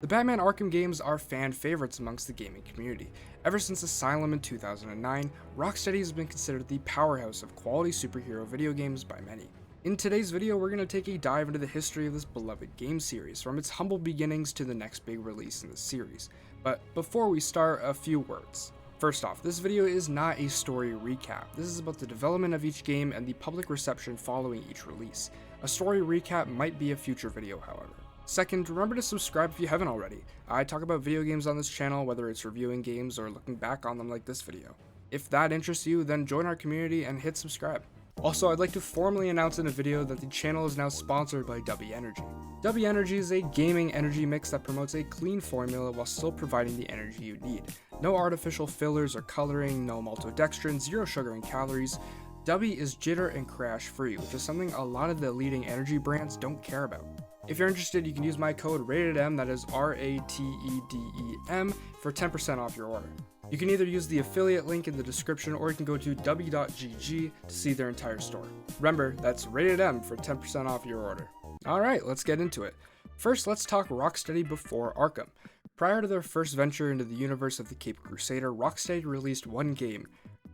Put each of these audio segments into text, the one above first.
The Batman Arkham games are fan favorites amongst the gaming community. Ever since Asylum in 2009, Rocksteady has been considered the powerhouse of quality superhero video games by many. In today's video, we're going to take a dive into the history of this beloved game series, from its humble beginnings to the next big release in the series. But before we start, a few words. First off, this video is not a story recap. This is about the development of each game and the public reception following each release. A story recap might be a future video, however. Second, remember to subscribe if you haven't already. I talk about video games on this channel, whether it's reviewing games or looking back on them like this video. If that interests you, then join our community and hit subscribe. Also, I'd like to formally announce in a video that the channel is now sponsored by W Energy. W Energy is a gaming energy mix that promotes a clean formula while still providing the energy you need. No artificial fillers or coloring, no maltodextrin, zero sugar and calories. W is jitter and crash free, which is something a lot of the leading energy brands don't care about. If you're interested, you can use my code RatedEm, that is RATEDEM, for 10% off your order. You can either use the affiliate link in the description, or you can go to w.gg to see their entire store. Remember, that's RatedEm for 10% off your order. Alright, let's get into it. First, let's talk Rocksteady before Arkham. Prior to their first venture into the universe of the Cape Crusader, Rocksteady released one game,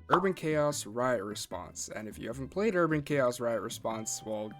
Urban Chaos Riot Response, and if you haven't played Urban Chaos Riot Response, well,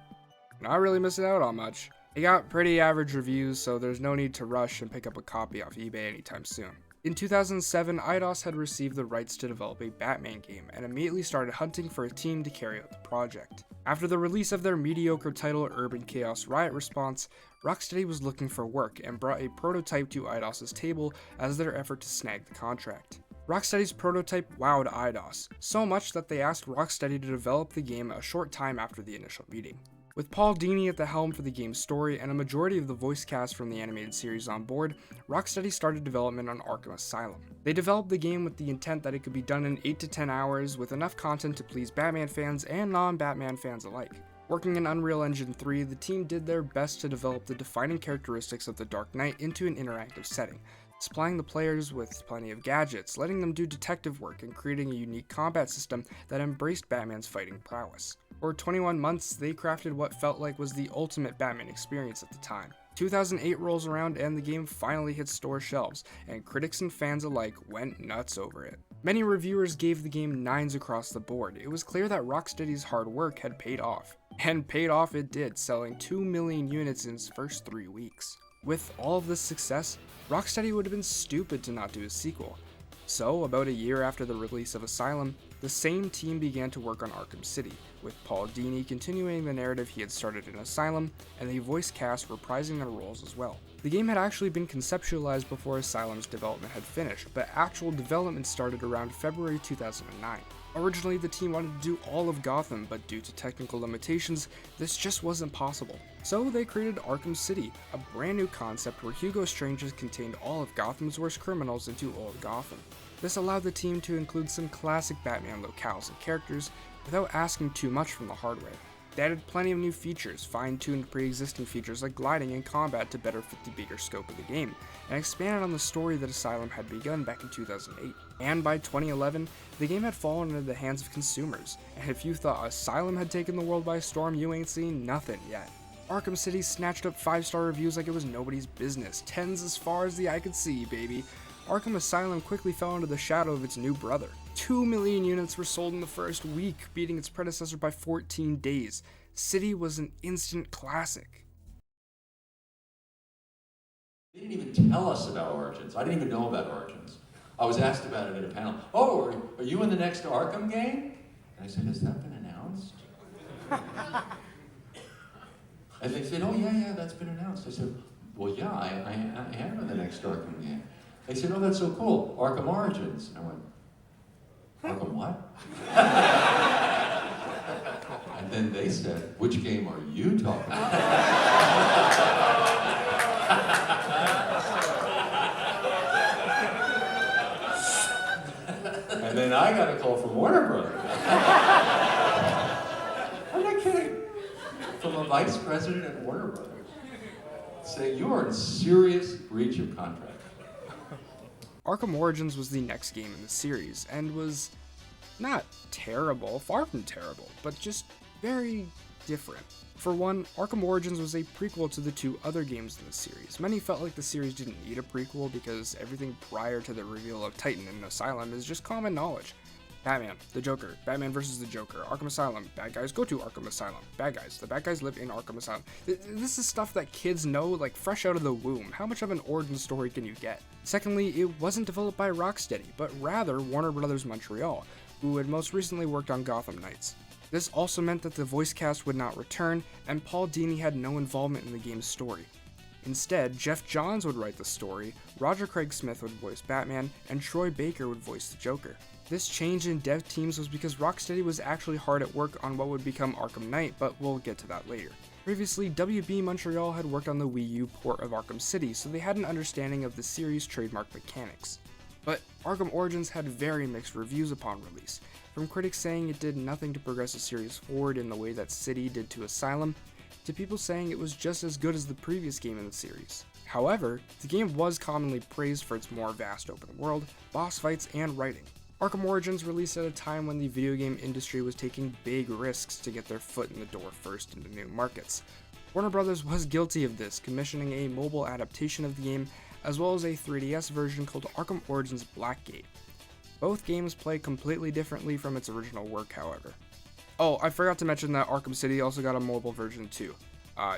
you're not really missing out on much. It got pretty average reviews, so there's no need to rush and pick up a copy off eBay anytime soon. In 2007, Eidos had received the rights to develop a Batman game and immediately started hunting for a team to carry out the project. After the release of their mediocre title Urban Chaos Riot Response, Rocksteady was looking for work and brought a prototype to Eidos' table as their effort to snag the contract. Rocksteady's prototype wowed Eidos, so much that they asked Rocksteady to develop the game a short time after the initial meeting. With Paul Dini at the helm for the game's story and a majority of the voice cast from the animated series on board, Rocksteady started development on Arkham Asylum. They developed the game with the intent that it could be done in 8 to 10 hours with enough content to please Batman fans and non-Batman fans alike. Working in Unreal Engine 3, the team did their best to develop the defining characteristics of the Dark Knight into an interactive setting, supplying the players with plenty of gadgets, letting them do detective work, and creating a unique combat system that embraced Batman's fighting prowess. For 21 months, they crafted what felt like was the ultimate Batman experience at the time. 2008 rolls around and the game finally hit store shelves, and critics and fans alike went nuts over it. Many reviewers gave the game 9s across the board. It was clear that Rocksteady's hard work had paid off. And paid off it did, selling 2 million units in its first 3 weeks. With all of this success, Rocksteady would have been stupid to not do a sequel. So, about a year after the release of Asylum, the same team began to work on Arkham City, with Paul Dini continuing the narrative he had started in Asylum, and the voice cast reprising their roles as well. The game had actually been conceptualized before Asylum's development had finished, but actual development started around February 2009. Originally, the team wanted to do all of Gotham, but due to technical limitations, this just wasn't possible. So they created Arkham City, a brand new concept where Hugo Strange has contained all of Gotham's worst criminals into old Gotham. This allowed the team to include some classic Batman locales and characters without asking too much from the hardware. They added plenty of new features, fine-tuned pre-existing features like gliding and combat to better fit the bigger scope of the game, and expanded on the story that Asylum had begun back in 2008. And by 2011, the game had fallen into the hands of consumers, and if you thought Asylum had taken the world by storm, you ain't seen nothing yet. Arkham City snatched up 5-star reviews like it was nobody's business, 10s as far as the eye could see, baby. Arkham Asylum quickly fell into the shadow of its new brother. 2 million units were sold in the first week, beating its predecessor by 14 days. City was an instant classic. They didn't even tell us about Origins. I didn't even know about Origins. I was asked about it at a panel. Oh, are you in the next Arkham game? And I said, has that been announced? And they said, oh yeah, that's been announced. I said, well yeah, I am in the next Arkham game. They said, oh, that's so cool, Arkham Origins. And I went, Arkham what? And then they said, which game are you talking about? And then I got a call from Warner Brothers. I'm not kidding. From a vice president at Warner Brothers, saying you are in serious breach of contract. Arkham Origins was the next game in the series, and was not terrible, far from terrible, but just very different. For one, Arkham Origins was a prequel to the two other games in the series. Many felt like the series didn't need a prequel because everything prior to the reveal of Titan and Asylum is just common knowledge. Batman, the Joker, Batman vs. the Joker, Arkham Asylum, bad guys go to Arkham Asylum, bad guys, the bad guys live in Arkham Asylum. This is stuff that kids know like fresh out of the womb. How much of an origin story can you get? Secondly, it wasn't developed by Rocksteady, but rather Warner Bros. Montreal, who had most recently worked on Gotham Knights. This also meant that the voice cast would not return, and Paul Dini had no involvement in the game's story. Instead, Jeff Johns would write the story, Roger Craig Smith would voice Batman, and Troy Baker would voice the Joker. This change in dev teams was because Rocksteady was actually hard at work on what would become Arkham Knight, but we'll get to that later. Previously, WB Montreal had worked on the Wii U port of Arkham City, so they had an understanding of the series' trademark mechanics. But Arkham Origins had very mixed reviews upon release, from critics saying it did nothing to progress the series forward in the way that City did to Asylum, to people saying it was just as good as the previous game in the series. However, the game was commonly praised for its more vast open world, boss fights, and writing. Arkham Origins released at a time when the video game industry was taking big risks to get their foot in the door first into new markets. Warner Bros. Was guilty of this, commissioning a mobile adaptation of the game, as well as a 3DS version called Arkham Origins Blackgate. Both games play completely differently from its original work, however. Oh, I forgot to mention that Arkham City also got a mobile version too.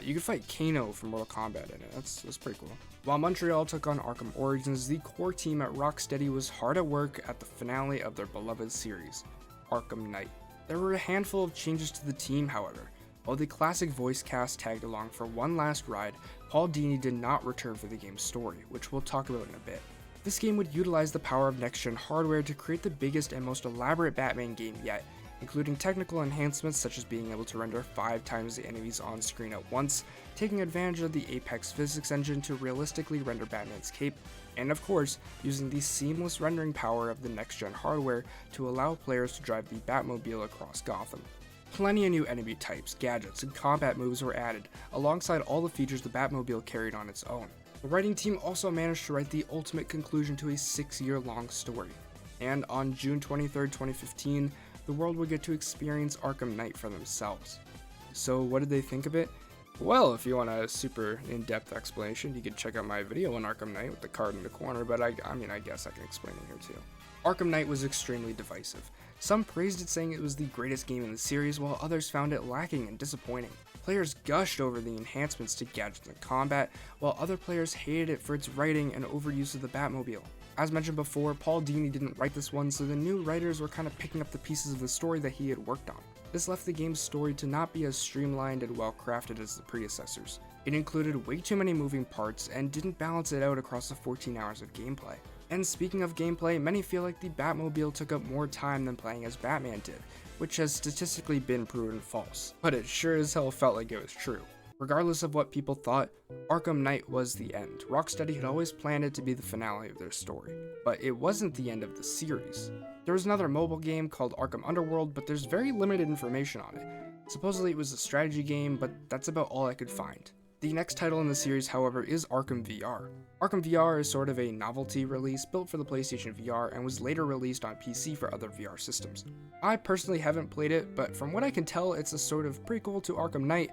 You could fight Kano from Mortal Kombat in it, that's pretty cool. While Montreal took on Arkham Origins, the core team at Rocksteady was hard at work at the finale of their beloved series, Arkham Knight. There were a handful of changes to the team, however. While the classic voice cast tagged along for one last ride, Paul Dini did not return for the game's story, which we'll talk about in a bit. This game would utilize the power of next-gen hardware to create the biggest and most elaborate Batman game yet, including technical enhancements such as being able to render 5 times the enemies on screen at once, taking advantage of the Apex physics engine to realistically render Batman's cape, and of course, using the seamless rendering power of the next-gen hardware to allow players to drive the Batmobile across Gotham. Plenty of new enemy types, gadgets, and combat moves were added, alongside all the features the Batmobile carried on its own. The writing team also managed to write the ultimate conclusion to a 6-year-long story. And on June 23, 2015, the world would get to experience Arkham Knight for themselves. So what did they think of it? Well, if you want a super in-depth explanation, you can check out my video on Arkham Knight with the card in the corner, but I guess I can explain it here too. Arkham Knight was extremely divisive. Some praised it saying it was the greatest game in the series, while others found it lacking and disappointing. Players gushed over the enhancements to gadgets and combat, while other players hated it for its writing and overuse of the Batmobile. As mentioned before, Paul Dini didn't write this one, so the new writers were kind of picking up the pieces of the story that he had worked on. This left the game's story to not be as streamlined and well crafted as the predecessors. It included way too many moving parts and didn't balance it out across the 14 hours of gameplay. And speaking of gameplay, many feel like the Batmobile took up more time than playing as Batman did, which has statistically been proven false, but it sure as hell felt like it was true. Regardless of what people thought, Arkham Knight was the end. Rocksteady had always planned it to be the finale of their story, but it wasn't the end of the series. There was another mobile game called Arkham Underworld, but there's very limited information on it. Supposedly it was a strategy game, but that's about all I could find. The next title in the series, however, is Arkham VR. Arkham VR is sort of a novelty release built for the PlayStation VR and was later released on PC for other VR systems. I personally haven't played it, but from what I can tell, it's a sort of prequel to Arkham Knight.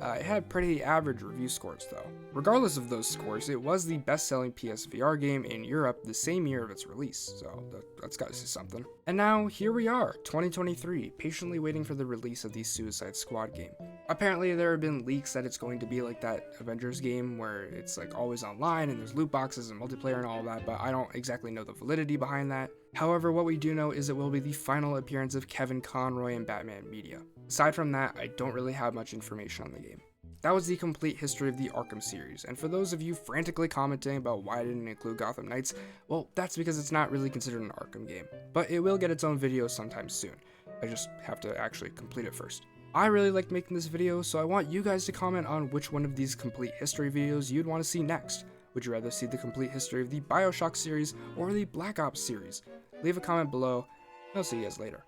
It had pretty average review scores though. Regardless of those scores, it was the best-selling PSVR game in Europe the same year of its release, so that's gotta say something. And now, here we are, 2023, patiently waiting for the release of the Suicide Squad game. Apparently there have been leaks that it's going to be like that Avengers game where it's like always online and there's loot boxes and multiplayer and all that, but I don't exactly know the validity behind that. However, what we do know is it will be the final appearance of Kevin Conroy in Batman Media. Aside from that, I don't really have much information on the game. That was the complete history of the Arkham series, and for those of you frantically commenting about why I didn't include Gotham Knights, well, that's because it's not really considered an Arkham game, but it will get its own video sometime soon. I just have to actually complete it first. I really liked making this video, so I want you guys to comment on which one of these complete history videos you'd want to see next. Would you rather see the complete history of the BioShock series or the Black Ops series? Leave a comment below, and I'll see you guys later.